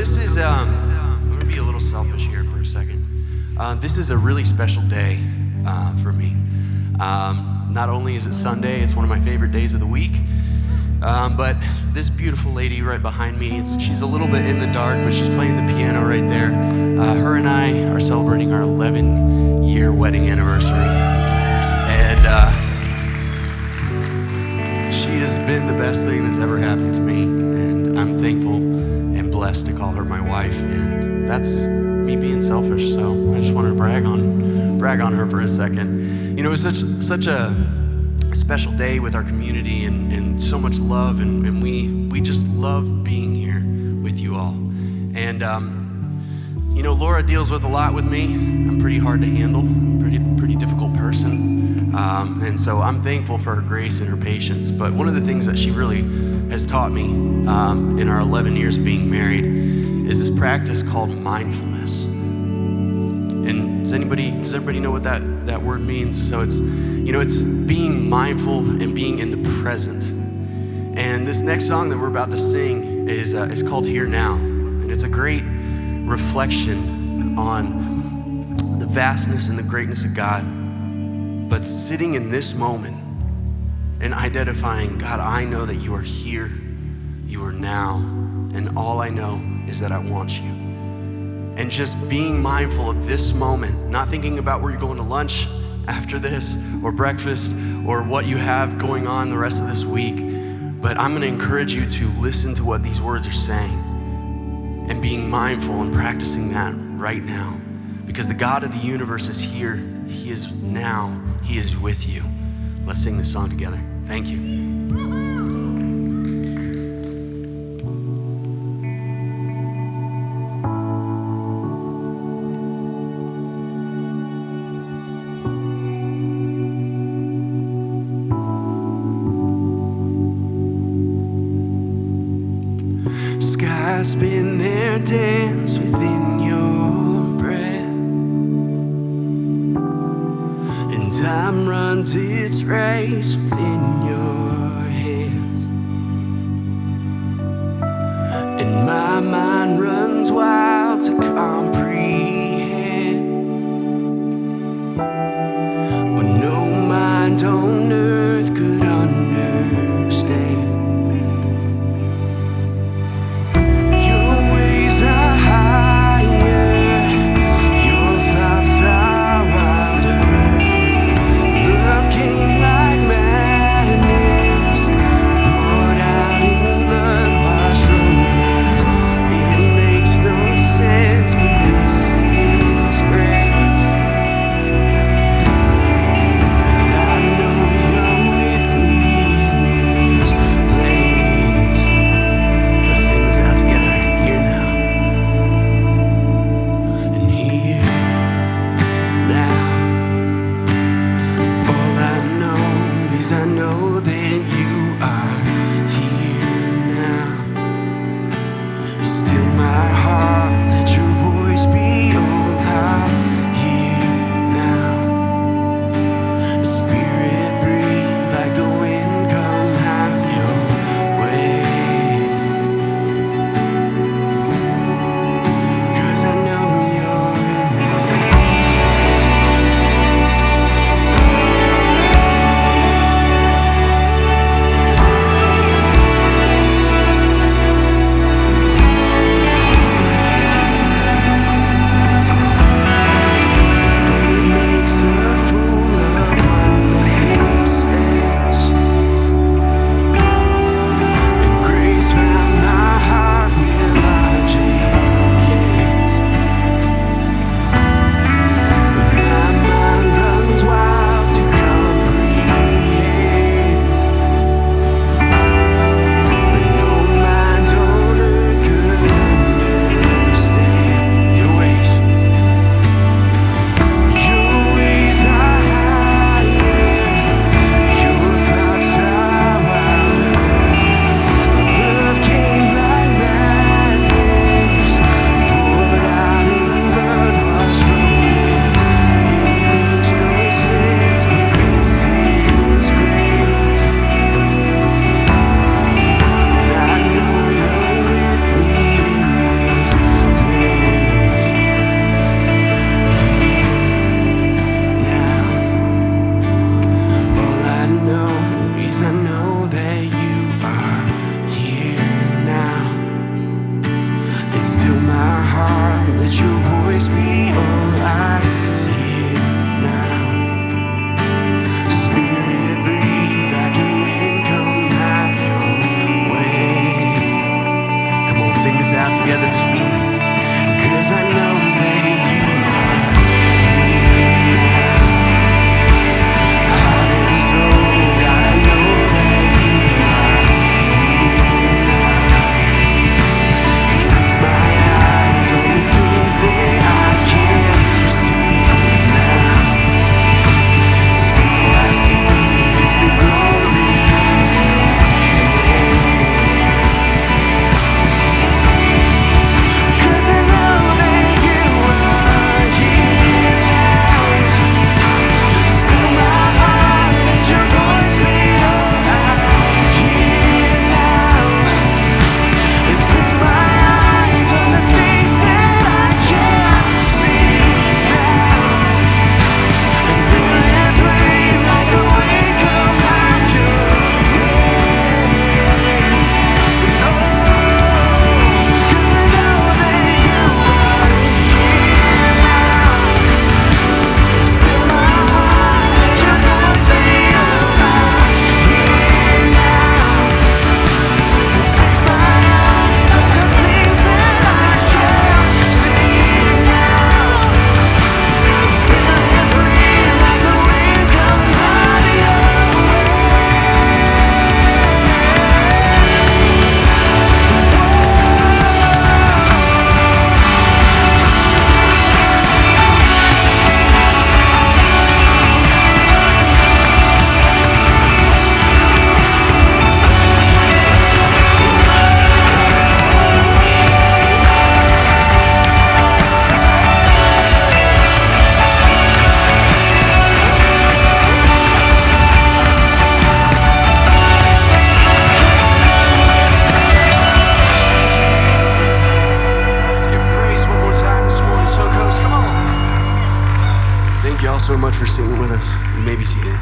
this is, I'm gonna be a little selfish here for a second. This is a really special day for me. Not only is it Sunday, it's one of my favorite days of the week, but this beautiful lady right behind me, she's a little bit in the dark, but she's playing the piano right there. Her and I are celebrating our 11-year wedding anniversary. And she has been the best thing that's ever happened to me. And I'm thankful and blessed to call her my wife. And that's me being selfish, so I just wanted to brag on her for a second. You know, it was such a special day with our community and so much love, and we just love being here with you all. And you know, Laura deals with a lot with me. I'm pretty hard to handle. I'm a pretty difficult person, and so I'm thankful for her grace and her patience. But one of the things that she really has taught me in our 11 years of being married is this practice called mindfulness. And does everybody know what that word means? So it's being mindful and being in the present. And this next song that we're about to sing is called Here Now. And it's a great reflection on the vastness and the greatness of God. But sitting in this moment and identifying, God, I know that you are here, you are now, and all I know is that I want you. And just being mindful of this moment, not thinking about where you're going to lunch after this, or breakfast, or what you have going on the rest of this week. But I'm gonna encourage you to listen to what these words are saying and being mindful and practicing that right now. Because the God of the universe is here, he is now, he is with you. Let's sing this song together. Thank you. Sky's been there, dance within your breath, and time runs its race within your hands, and my mind runs wild to comprehend what no mind on earth could understand. Like man. Let your voice be all I hear now. Spirit, breathe like a wind, come have your way. Come on, sing this out together this morning. 'Cause I know that you are here now. Heart and soul, God, I know that you are here now. Fix my eyes on the things that I can't see now. All I see is the glory of your name. 'Cause I know that you are here now. Still my heart, let your voice be all I hear now. And fix my eyes on the things that I can't see now. And Spirit, breathe like the wind, come have your way. Oh, 'cause I know that you are here now. Still my heart, let your voice be all I hear now. And fix my eyes on the things that I can't see now. Spirit, breathe like the wind, come have your Let's give him praise one more time this morning, Sun Coast. Come on. Thank you all so much for singing with us. You may be seated.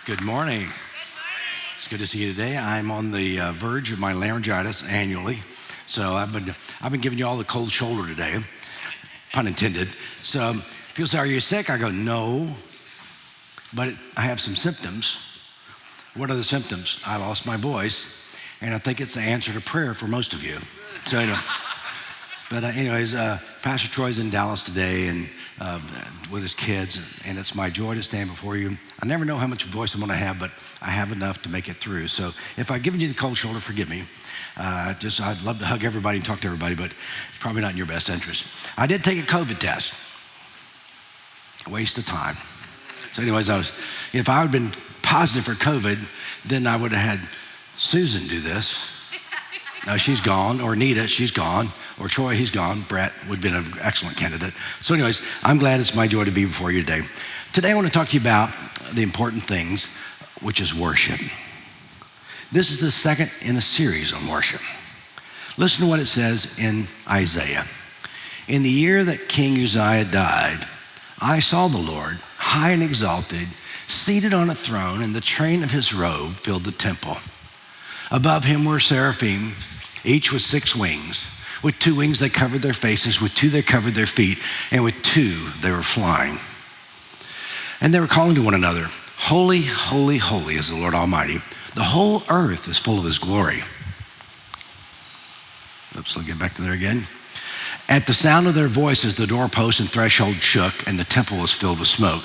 Good morning. It's good to see you today. I'm on the verge of my laryngitis annually, so I've been giving you all the cold shoulder today, pun intended. So people say, "Are you sick?" I go, "No, but I have some symptoms." What are the symptoms? I lost my voice, and I think it's the answer to prayer for most of you. So anyway. But anyways, Pastor Troy's in Dallas today and with his kids, and it's my joy to stand before you. I never know how much voice I'm going to have, but I have enough to make it through. So if I've given you the cold shoulder, forgive me. I'd love to hug everybody and talk to everybody, but it's probably not in your best interest. I did take a COVID test. Waste of time. So anyways, if I had been positive for COVID, then I would have had Susan do this. No, she's gone, or Nita, she's gone, or Troy, he's gone. Brett would have been an excellent candidate. So anyways, I'm glad it's my joy to be before you today. Today I want to talk to you about the important things, which is worship. This is the second in a series on worship. Listen to what it says in Isaiah. In the year that King Uzziah died, I saw the Lord, high and exalted, seated on a throne, and the train of his robe filled the temple. Above him were seraphim, each with 6 wings. With 2 wings they covered their faces, with 2 they covered their feet, and with 2 they were flying. And they were calling to one another, "Holy, holy, holy is the Lord Almighty. The whole earth is full of his glory." Oops, I'll get back to there again. At the sound of their voices, the doorposts and threshold shook, and the temple was filled with smoke.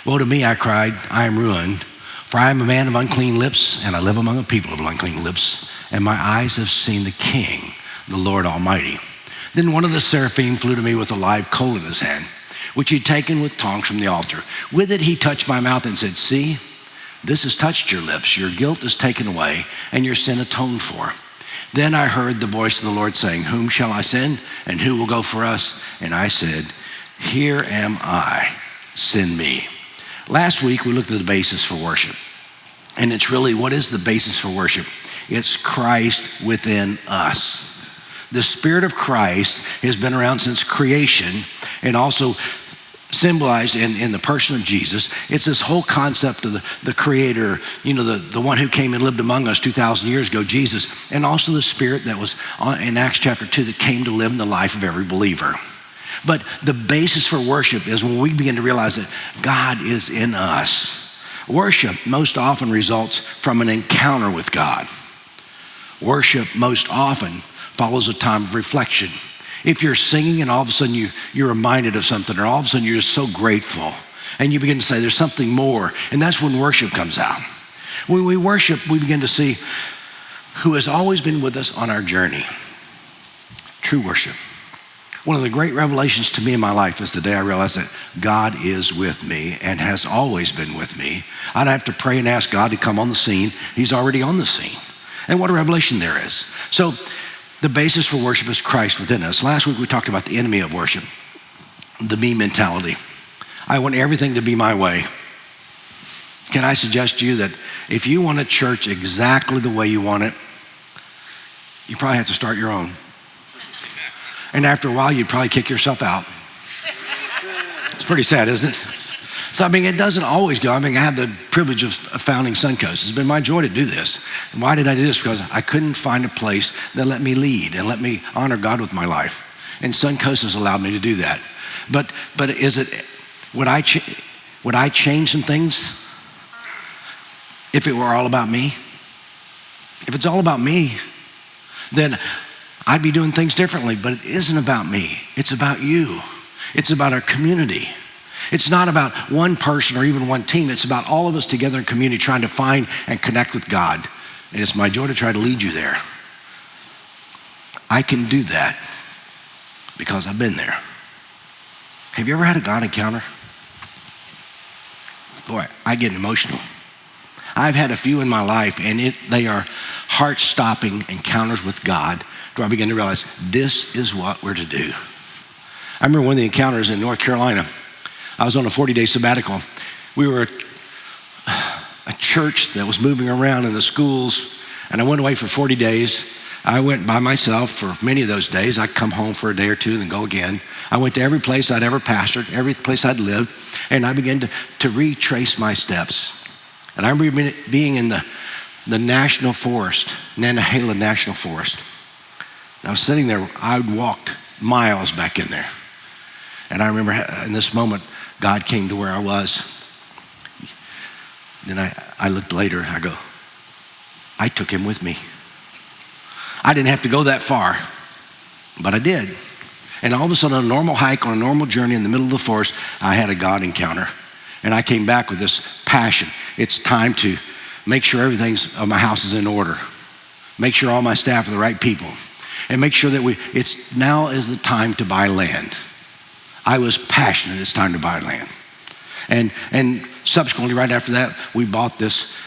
"Woe to me," I cried, "I am ruined, For I am a man of unclean lips, and I live among a people of unclean lips, and my eyes have seen the King, the Lord Almighty. Then one of the seraphim flew to me with a live coal in his hand, which he'd taken with tongs from the altar. With it he touched my mouth and said, see, this has touched your lips. Your guilt is taken away, and your sin atoned for. Then I heard the voice of the Lord saying, whom shall I send, and who will go for us? And I said, here am I, send me. Last week, we looked at the basis for worship. And it's really, what is the basis for worship? It's Christ within us. The Spirit of Christ has been around since creation and also symbolized in the person of Jesus. It's this whole concept of the Creator, the one who came and lived among us 2,000 years ago, Jesus, and also the Spirit that was in Acts chapter 2 that came to live in the life of every believer. But the basis for worship is when we begin to realize that God is in us. Worship most often results from an encounter with God. Worship most often follows a time of reflection. If you're singing and all of a sudden you're reminded of something, or all of a sudden you're just so grateful, and you begin to say there's something more, and that's when worship comes out. When we worship, we begin to see who has always been with us on our journey. True worship. One of the great revelations to me in my life is the day I realized that God is with me and has always been with me. I don't have to pray and ask God to come on the scene. He's already on the scene. And what a revelation there is. So the basis for worship is Christ within us. Last week we talked about the enemy of worship, the me mentality. I want everything to be my way. Can I suggest to you that if you want a church exactly the way you want it, you probably have to start your own. And after a while, you'd probably kick yourself out. It's pretty sad, isn't it? So, it doesn't always go. I have the privilege of founding Suncoast. It's been my joy to do this. And why did I do this? Because I couldn't find a place that let me lead and let me honor God with my life. And Suncoast has allowed me to do that. But would I change some things if it were all about me? If it's all about me, then I'd be doing things differently, but it isn't about me. It's about you. It's about our community. It's not about one person or even one team. It's about all of us together in community trying to find and connect with God. And it's my joy to try to lead you there. I can do that because I've been there. Have you ever had a God encounter? Boy, I get emotional. I've had a few in my life, and they are heart-stopping encounters with God where I begin to realize this is what we're to do. I remember one of the encounters in North Carolina. I was on a 40-day sabbatical. We were a church that was moving around in the schools, and I went away for 40 days. I went by myself for many of those days. I'd come home for a day or two and then go again. I went to every place I'd ever pastored, every place I'd lived, and I began to retrace my steps. And I remember being in the national forest, Nantahala National Forest. And I was sitting there. I'd walked miles back in there. And I remember in this moment, God came to where I was. Then I looked later, I go, I took him with me. I didn't have to go that far, but I did. And all of a sudden, on a normal hike, on a normal journey in the middle of the forest, I had a God encounter. And I came back with this passion. It's time to make sure everything's of my house is in order. Make sure all my staff are the right people. And make sure that it's now is the time to buy land. I was passionate, it's time to buy land. And subsequently, right after that, we bought this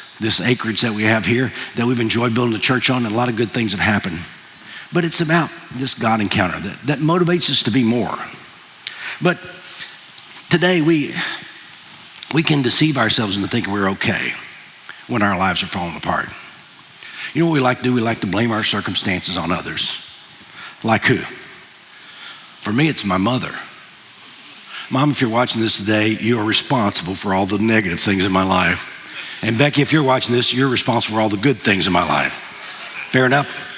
acreage that we have here that we've enjoyed building a church on, and a lot of good things have happened. But it's about this God encounter that motivates us to be more. But today, we can deceive ourselves into thinking we're okay when our lives are falling apart. You know what we like to do? We like to blame our circumstances on others. Like who? For me, it's my mother. Mom, if you're watching this today, you are responsible for all the negative things in my life. And Becky, if you're watching this, you're responsible for all the good things in my life. Fair enough?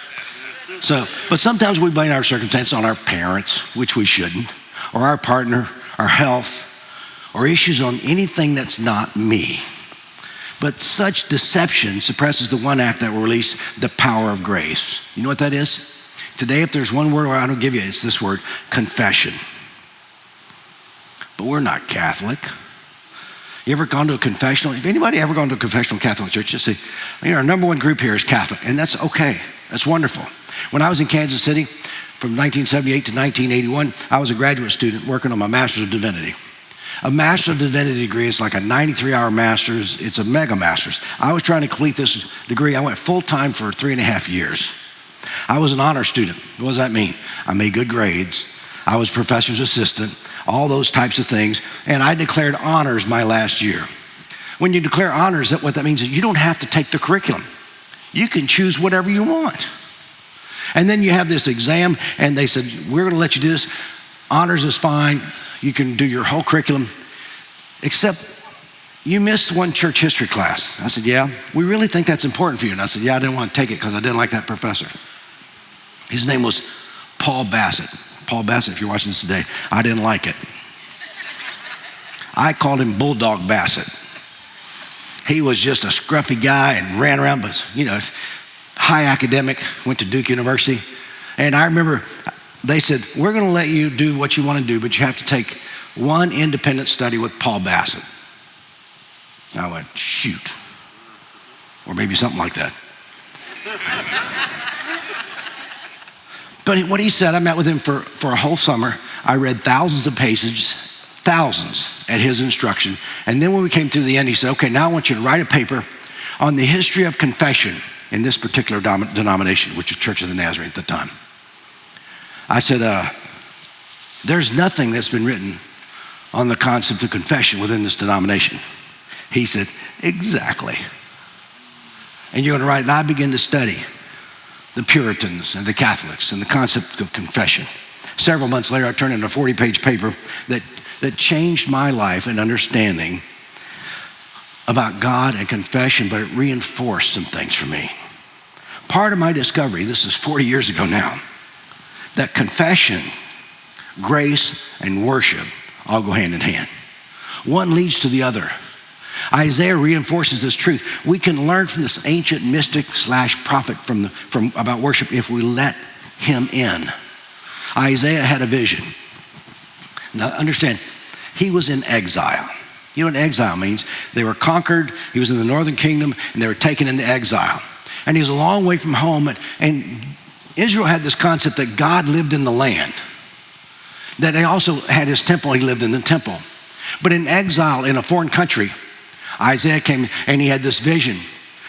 But sometimes we blame our circumstances on our parents, which we shouldn't, or our partner, our health, or issues on anything that's not me. But such deception suppresses the one act that will release the power of grace. You know what that is? Today, if there's one word I don't give you, it's this word, confession. But we're not Catholic. You ever gone to a confessional? If anybody ever gone to a confessional Catholic church, just say, our number one group here is Catholic, and that's okay. That's wonderful. When I was in Kansas City from 1978 to 1981, I was a graduate student working on my Master's of Divinity. A Master's of Divinity degree is like a 93-hour master's. It's a mega master's. I was trying to complete this degree. I went full-time for 3.5 years. I was an honor student. What does that mean? I made good grades. I was professor's assistant, all those types of things, and I declared honors my last year. When you declare honors, what that means is you don't have to take the curriculum. You can choose whatever you want. And then you have this exam, and they said, we're going to let you do this. Honors is fine. You can do your whole curriculum, except you missed one church history class. I said, yeah, we really think that's important for you. And I said, yeah, I didn't want to take it because I didn't like that professor. His name was Paul Bassett. Paul Bassett, if you're watching this today, I didn't like it. I called him Bulldog Bassett. He was just a scruffy guy and ran around, but high academic, went to Duke University. And I remember they said, we're going to let you do what you want to do, but you have to take one independent study with Paul Bassett. I went, shoot. Or maybe something like that. But what he said, I met with him for a whole summer. I read thousands of pages, thousands at his instruction. And then when we came to the end, he said, okay, now I want you to write a paper on the history of confession in this particular denomination, which is Church of the Nazarene at the time. I said, there's nothing that's been written on the concept of confession within this denomination. He said, exactly. And you're going to write, and I began to study the Puritans and the Catholics and the concept of confession. Several months later, I turned in a 40-page paper that changed my life and understanding about God and confession, but it reinforced some things for me. Part of my discovery, this is 40 years ago now, that confession, grace, and worship all go hand in hand. One leads to the other. Isaiah reinforces this truth. We can learn from this ancient mystic / prophet from about worship if we let him in. Isaiah had a vision. Now understand, he was in exile. You know what exile means? They were conquered. He was in the northern kingdom, and they were taken into exile. And he was a long way from home. And Israel had this concept that God lived in the land, that he also had his temple. He lived in the temple. But in exile in a foreign country, Isaiah came and he had this vision.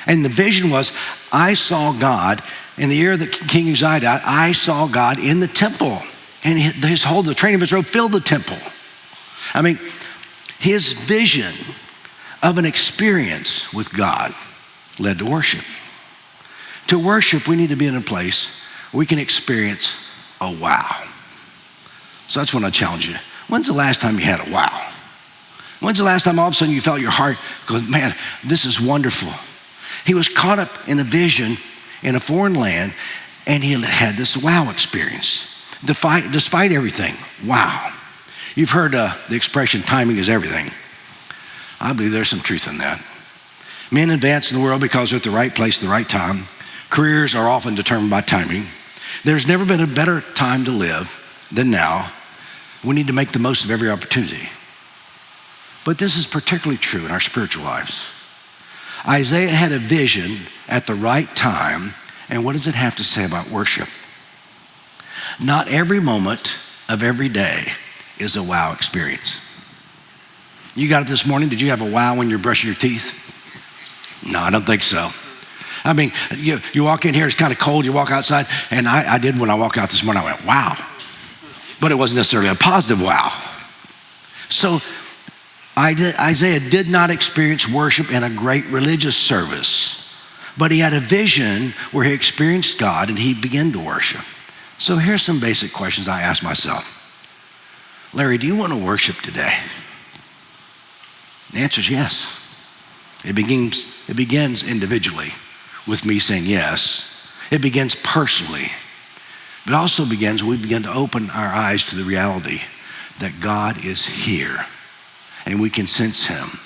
And the vision was, I saw God in the year that King Uzziah died. I saw God in the temple. And the train of his robe filled the temple. I mean, his vision of an experience with God led to worship. To worship, we need to be in a place where we can experience a wow. So that's when I challenge you. When's the last time you had a wow? When's the last time all of a sudden you felt your heart go, man, this is wonderful? He was caught up in a vision in a foreign land, and he had this wow experience. Despite everything, wow. You've heard the expression, timing is everything. I believe there's some truth in that. Men advance in the world because they're at the right place at the right time. Careers are often determined by timing. There's never been a better time to live than now. We need to make the most of every opportunity. But this is particularly true in our spiritual lives. Isaiah had a vision at the right time, and what does it have to say about worship? Not every moment of every day is a wow experience. You got it this morning? Did you have a wow when you're brushing your teeth? No, I don't think so. I mean, you walk in here, it's kind of cold, you walk outside, and I did when I walked out this morning, I went, wow. But it wasn't necessarily a positive wow. So Isaiah did not experience worship in a great religious service, but he had a vision where he experienced God and he began to worship. So here's some basic questions I asked myself. Larry, do you want to worship today? The answer is yes. It begins individually with me saying yes. It begins personally. But it also begins when we begin to open our eyes to the reality that God is here and we can sense him.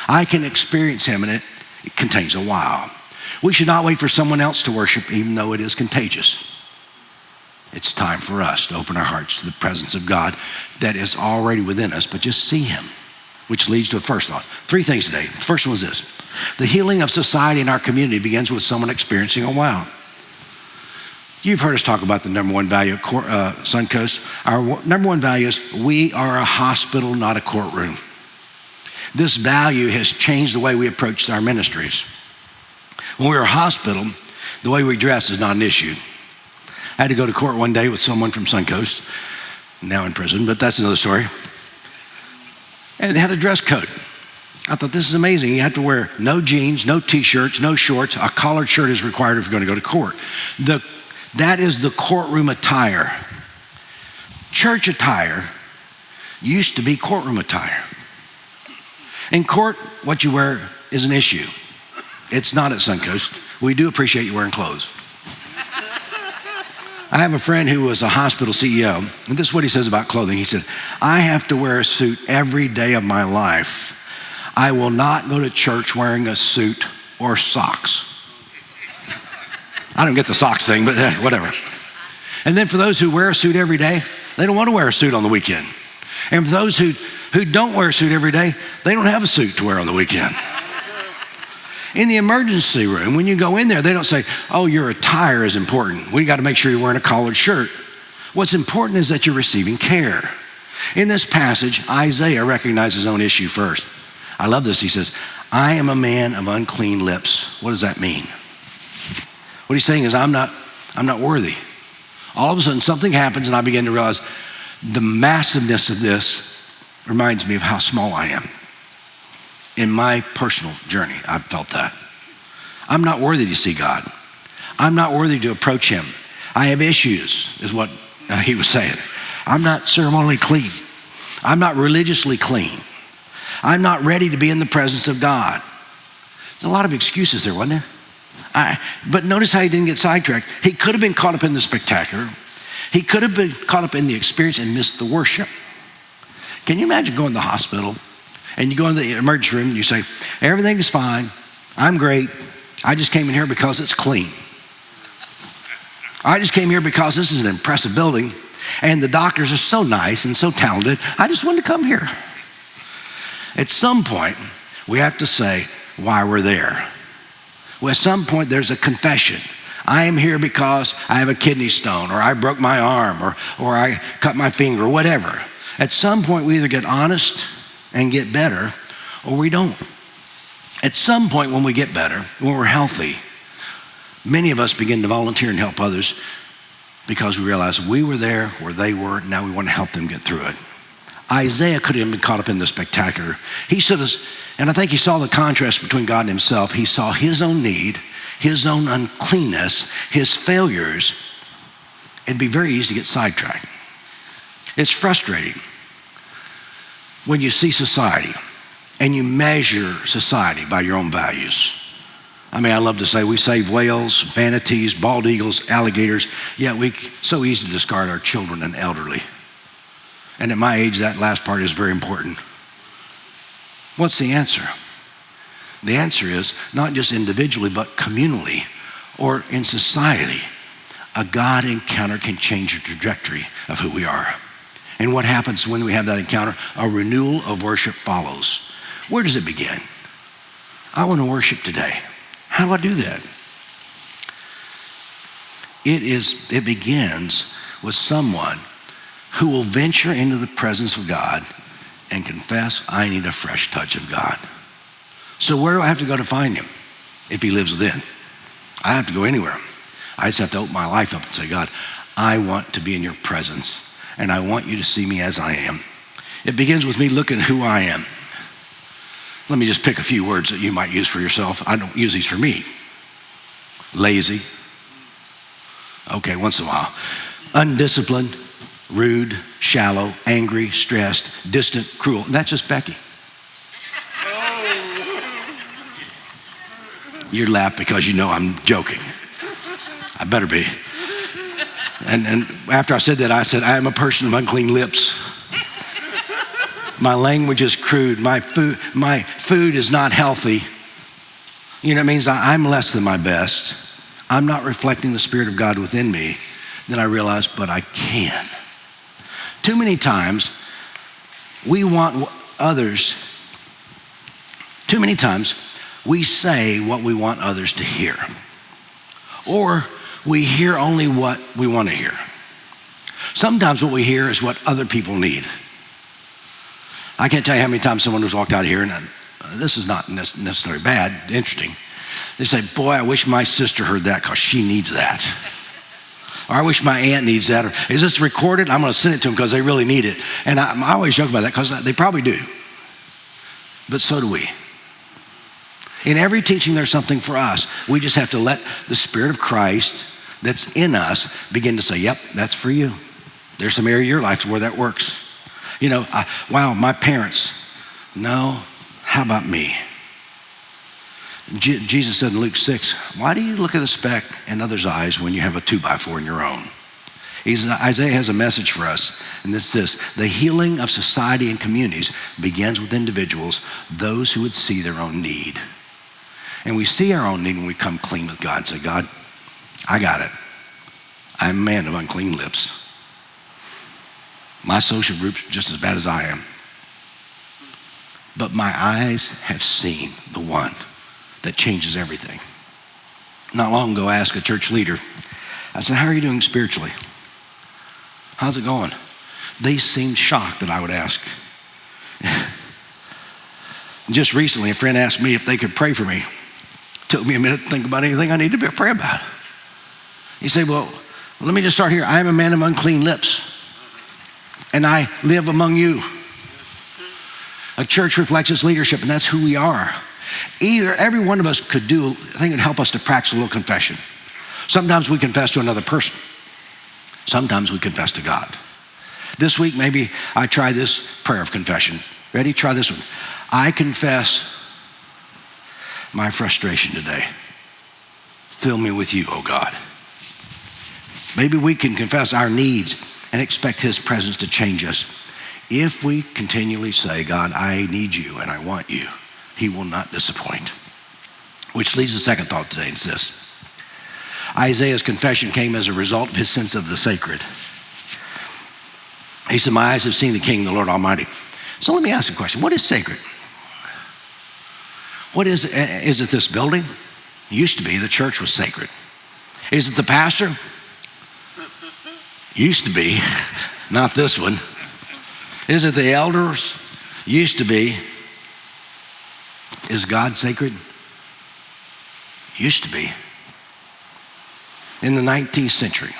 I can experience him, and it contains a wow. We should not wait for someone else to worship, even though it is contagious. It's time for us to open our hearts to the presence of God that is already within us, but just see him. which leads to the first thought. 3 things today. The first one is this. The healing of society and our community begins with someone experiencing a wow. You've heard us talk about the number one value at Suncoast. Our number one value is we are a hospital, not a courtroom. This value has changed the way we approach our ministries. When we're a hospital, the way we dress is not an issue. I had to go to court one day with someone from Suncoast, now in prison, but that's another story. And they had a dress code. I thought, this is amazing. You have to wear no jeans, no t-shirts, no shorts. A collared shirt is required if you're going to go to court. That is the courtroom attire. Church attire used to be courtroom attire. In court, what you wear is an issue. It's not at Suncoast. We do appreciate you wearing clothes. I have a friend who was a hospital CEO, and this is what he says about clothing. He said, I have to wear a suit every day of my life. I will not go to church wearing a suit or socks. I don't get the socks thing, but whatever. And then for those who wear a suit every day, they don't want to wear a suit on the weekend. And for those who don't wear a suit every day, they don't have a suit to wear on the weekend. In the emergency room, when you go in there, they don't say, oh, your attire is important. We got to make sure you're wearing a collared shirt. What's important is that you're receiving care. In this passage, Isaiah recognized his own issue first. I love this. He says, I am a man of unclean lips. What does that mean? What he's saying is, I'm not worthy. All of a sudden, something happens, and I begin to realize the massiveness of this reminds me of how small I am. In my personal journey, I've felt that. I'm not worthy to see God. I'm not worthy to approach him. I have issues, is what he was saying. I'm not ceremonially clean. I'm not religiously clean. I'm not ready to be in the presence of God. There's a lot of excuses there, wasn't there? But notice how he didn't get sidetracked. He could have been caught up in the spectacular. He could have been caught up in the experience and missed the worship. Can you imagine going to the hospital and you go in the emergency room and you say, everything is fine. I'm great. I just came in here because it's clean. I just came here because this is an impressive building and the doctors are so nice and so talented. I just wanted to come here. At some point, we have to say why we're there. Well, at some point, there's a confession. I am here because I have a kidney stone, or I broke my arm, or I cut my finger, or whatever. At some point, we either get honest and get better, or we don't. At some point, when we get better, when we're healthy, many of us begin to volunteer and help others because we realize we were there where they were, now we want to help them get through it. Isaiah could have been caught up in the spectacular. He should have, and I think he saw the contrast between God and himself. He saw his own need, his own uncleanness, his failures. It'd be very easy to get sidetracked. It's frustrating when you see society and you measure society by your own values. I mean, I love to say we save whales, manatees, bald eagles, alligators, yet we so easy to discard our children and elderly. And at my age, that last part is very important. What's the answer? The answer is not just individually, but communally or in society. A God encounter can change the trajectory of who we are. And what happens when we have that encounter? A renewal of worship follows. Where does it begin? I want to worship today. How do I do that? It begins with someone who will venture into the presence of God and confess, I need a fresh touch of God. So where do I have to go to find him if he lives within? I have to go anywhere. I just have to open my life up and say, God, I want to be in your presence and I want you to see me as I am. It begins with me looking at who I am. Let me just pick a few words that you might use for yourself. I don't use these for me. Lazy. Okay, once in a while. Undisciplined. Rude, shallow, angry, stressed, distant, cruel. And that's just Becky. You laugh because you know I'm joking. I better be. And after I said that, I said, I am a person of unclean lips. My language is crude. My food is not healthy. You know, it means I'm less than my best. I'm not reflecting the Spirit of God within me. Then I realize, but I can. Too many times, we want others Too many times we say what we want others to hear, or we hear only what we want to hear. Sometimes what we hear is what other people need. I can't tell you how many times someone has walked out of here, and this is not necessarily bad, interesting. They say, boy, I wish my sister heard that because she needs that. Or I wish my aunt needs that. Or is this recorded? I'm going to send it to them because they really need it. And I always joke about that because they probably do. But so do we. In every teaching, there's something for us. We just have to let the Spirit of Christ that's in us begin to say, yep, that's for you. There's some area of your life where that works. Wow, my parents. No, how about me? Jesus said in Luke 6, why do you look at a speck in others' eyes when you have a 2x4 in your own? Isaiah has a message for us, and it's this: the healing of society and communities begins with individuals, those who would see their own need. And we see our own need when we come clean with God and say, God, I got it. I'm a man of unclean lips. My social group's just as bad as I am. But my eyes have seen the one that changes everything. Not long ago, I asked a church leader, I said, how are you doing spiritually? How's it going? They seemed shocked that I would ask. Just recently, a friend asked me if they could pray for me. It took me a minute to think about anything I need to pray about. He said, well, let me just start here. I am a man of unclean lips, and I live among you. A church reflects its leadership, and that's who we are. Every one of us could do, I think it would help us to practice a little confession. Sometimes we confess to another person. Sometimes we confess to God. This week, maybe I try this prayer of confession. Ready? Try this one. I confess my frustration today. Fill me with you, oh God. Maybe we can confess our needs and expect his presence to change us. If we continually say, God, I need you and I want you, he will not disappoint. Which leads to the second thought today. It's this. Isaiah's confession came as a result of his sense of the sacred. He said, my eyes have seen the King, the Lord Almighty. So let me ask you a question. What is sacred? What is it? Is it this building? It used to be the church was sacred. Is it the pastor? Used to be, not this one. Is it the elders? Used to be. Is God sacred? Used to be. In the 19th century,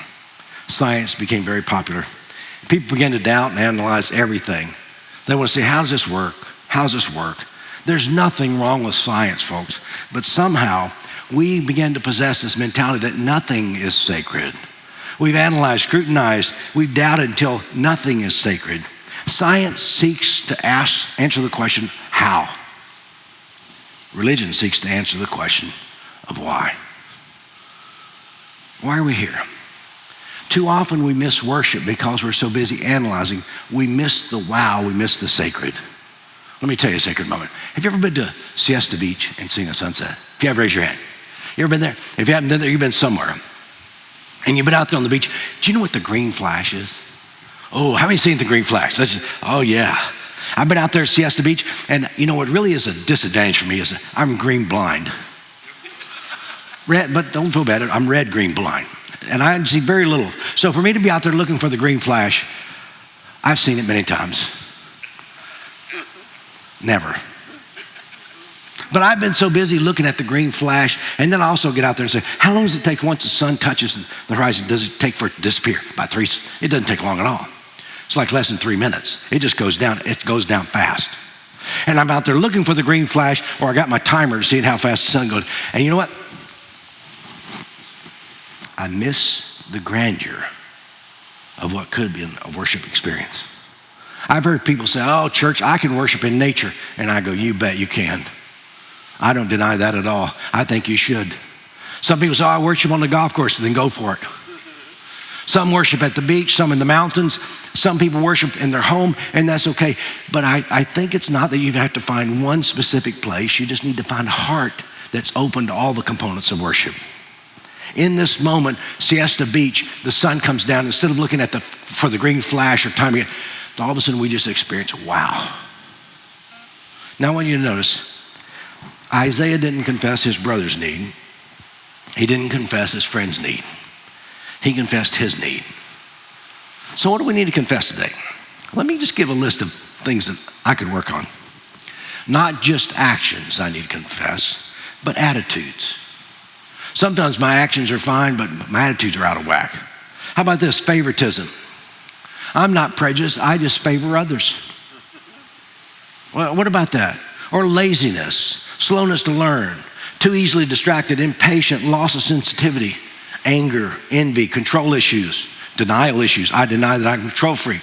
science became very popular. People began to doubt and analyze everything. They want to say, how does this work? How does this work? There's nothing wrong with science, folks. But somehow, we began to possess this mentality that nothing is sacred. We've analyzed, scrutinized, we've doubted until nothing is sacred. Science seeks to answer the question, how? Religion seeks to answer the question of why. Why are we here? Too often we miss worship because we're so busy analyzing. We miss the wow, we miss the sacred. Let me tell you a sacred moment. Have you ever been to Siesta Beach and seen a sunset? If you have, raise your hand. You ever been there? If you haven't been there, you've been somewhere. And you've been out there on the beach. Do you know what the green flash is? Oh, how many seen the green flash? Oh yeah. I've been out there at Siesta Beach, and you know what really is a disadvantage for me is I'm green blind. Red, but don't feel bad, I'm red green blind. And I see very little. So for me to be out there looking for the green flash, I've seen it many times. Never. But I've been so busy looking at the green flash, and then I also get out there and say, how long does it take once the sun touches the horizon? Does it take for it to disappear? About 3, it doesn't take long at all. It's like less than 3 minutes. It just goes down, it goes down fast. And I'm out there looking for the green flash, or I got my timer to see how fast the sun goes. And you know what? I miss the grandeur of what could be a worship experience. I've heard people say, oh, church, I can worship in nature. And I go, you bet you can. I don't deny that at all. I think you should. Some people say, oh, I worship on the golf course, then go for it. Some worship at the beach, some in the mountains. Some people worship in their home, and that's okay. But I think it's not that you have to find one specific place. You just need to find a heart that's open to all the components of worship. In this moment, Siesta Beach, the sun comes down. Instead of looking at for the green flash or timing it, all of a sudden we just experience wow. Now I want you to notice, Isaiah didn't confess his brother's need. He didn't confess his friend's need. He confessed his need. So what do we need to confess today? Let me just give a list of things that I could work on. Not just actions I need to confess, but attitudes. Sometimes my actions are fine, but my attitudes are out of whack. How about this? Favoritism. I'm not prejudiced, I just favor others. Well, what about that? Or laziness, slowness to learn, too easily distracted, impatient, loss of sensitivity, anger, envy, control issues, denial issues. I deny that I'm a control freak.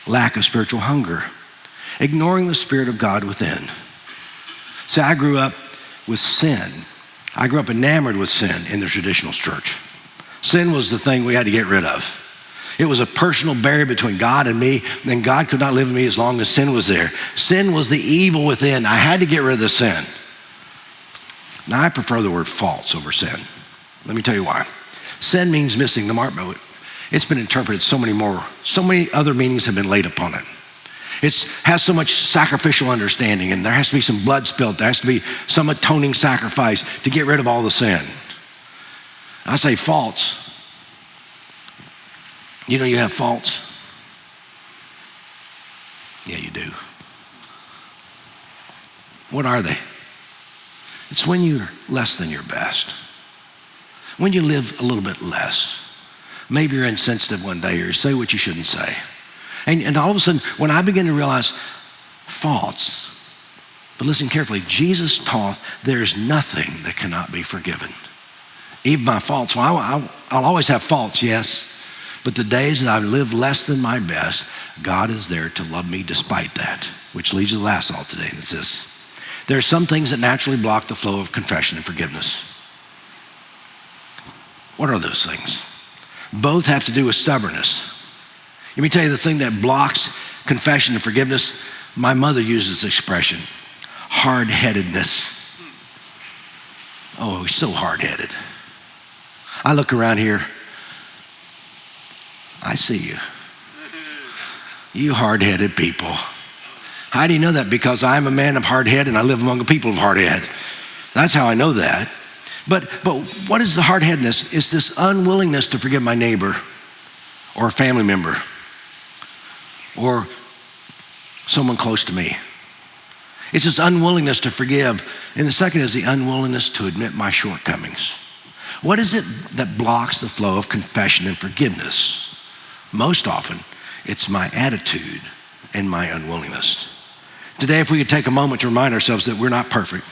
Lack of spiritual hunger, ignoring the Spirit of God within. See, I grew up with sin. I grew up enamored with sin in the traditional church. Sin was the thing we had to get rid of. It was a personal barrier between God and me, and God could not live in me as long as sin was there. Sin was the evil within. I had to get rid of the sin. Now, I prefer the word false over sin. Let me tell you why. Sin means missing the mark, but it's been interpreted so many other meanings have been laid upon it. It has so much sacrificial understanding, and there has to be some blood spilled. There has to be some atoning sacrifice to get rid of all the sin. I say faults. You know you have faults? Yeah, you do. What are they? It's when you're less than your best. When you live a little bit less. Maybe you're insensitive one day or you say what you shouldn't say. And all of a sudden, when I begin to realize faults, but listen carefully, Jesus taught there's nothing that cannot be forgiven. Even my faults. Well, I'll always have faults, yes. But the days that I've lived less than my best, God is there to love me despite that, which leads to the last thought today. And it's this. There are some things that naturally block the flow of confession and forgiveness. What are those things? Both have to do with stubbornness. Let me tell you the thing that blocks confession and forgiveness. My mother uses this expression, hard-headedness. Oh, he's so hard-headed. I look around here, I see you. You hard-headed people. How do you know that? Because I'm a man of hard head and I live among a people of hard head. That's how I know that. But what is the hard-headedness? It's this unwillingness to forgive my neighbor or a family member or someone close to me. It's this unwillingness to forgive. And the second is the unwillingness to admit my shortcomings. What is it that blocks the flow of confession and forgiveness? Most often, it's my attitude and my unwillingness. Today, if we could take a moment to remind ourselves that we're not perfect,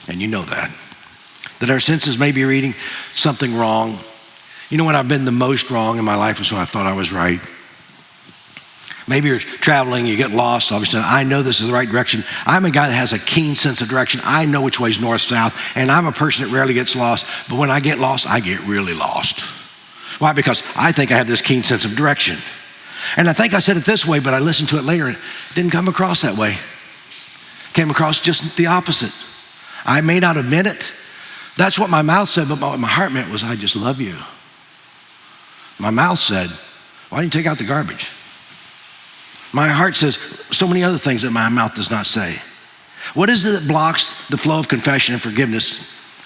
and you know that our senses may be reading something wrong. You know when I've been the most wrong in my life was when I thought I was right. Maybe you're traveling, you get lost. Obviously, I know this is the right direction. I'm a guy that has a keen sense of direction. I know which way is north, south, and I'm a person that rarely gets lost. But when I get lost, I get really lost. Why? Because I think I have this keen sense of direction. And I think I said it this way, but I listened to it later and it didn't come across that way. It came across just the opposite. I may not admit it. That's what my mouth said, but what my heart meant was, I just love you. My mouth said, why didn't you take out the garbage? My heart says so many other things that my mouth does not say. What is it that blocks the flow of confession and forgiveness?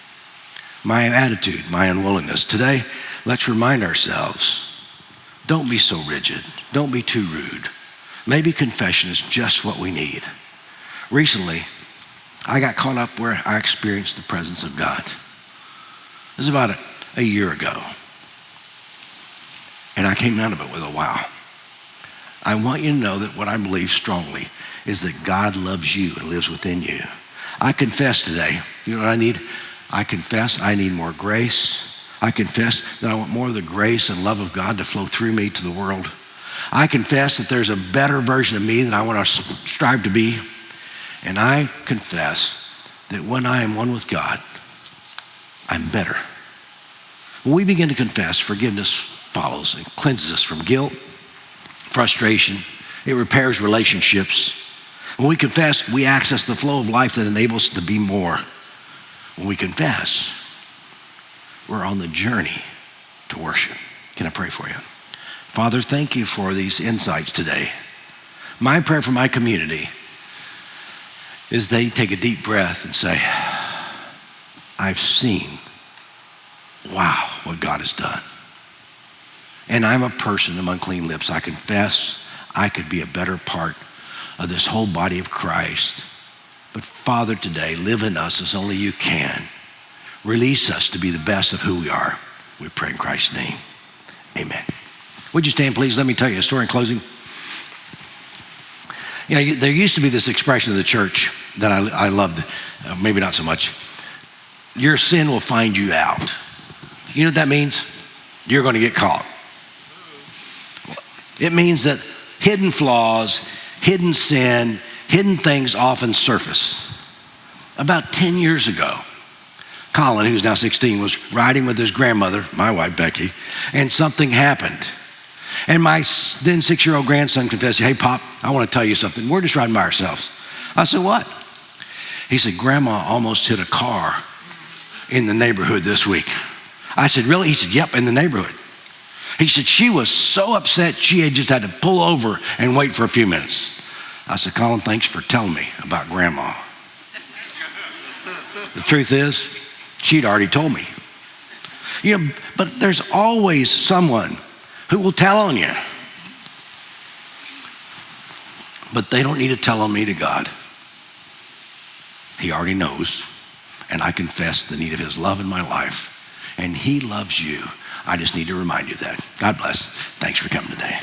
My attitude, my unwillingness. Today, let's remind ourselves, don't be so rigid. Don't be too rude. Maybe confession is just what we need. Recently, I got caught up where I experienced the presence of God. It was about a year ago. And I came out of it with a wow. I want you to know that what I believe strongly is that God loves you and lives within you. I confess today, you know what I need? I confess I need more grace. I confess that I want more of the grace and love of God to flow through me to the world. I confess that there's a better version of me that I want to strive to be. And I confess that when I am one with God, I'm better. When we begin to confess, forgiveness follows and cleanses us from guilt, frustration. It repairs relationships. When we confess, we access the flow of life that enables us to be more. When we confess, we're on the journey to worship. Can I pray for you? Father, thank you for these insights today. My prayer for my community is they take a deep breath and say, I've seen, wow, what God has done. And I'm a person of unclean lips. I confess I could be a better part of this whole body of Christ. But Father, today, live in us as only you can. Release us to be the best of who we are. We pray in Christ's name. Amen. Would you stand, please? Let me tell you a story in closing. You know, there used to be this expression in the church that I loved, maybe not so much. Your sin will find you out. You know what that means? You're going to get caught. It means that hidden flaws, hidden sin, hidden things often surface. About 10 years ago, Colin, who's now 16, was riding with his grandmother, my wife, Becky, and something happened. And my then 6-year-old grandson confessed, hey, Pop, I want to tell you something. We're just riding by ourselves. I said, what? He said, Grandma almost hit a car in the neighborhood this week. I said, really? He said, yep, in the neighborhood. He said, she was so upset she had just had to pull over and wait for a few minutes. I said, Colin, thanks for telling me about Grandma. The truth is, she'd already told me. You know, but there's always someone who will tell on you. But they don't need to tell on me to God. He already knows. And I confess the need of his love in my life. And he loves you. I just need to remind you of that. God bless. Thanks for coming today.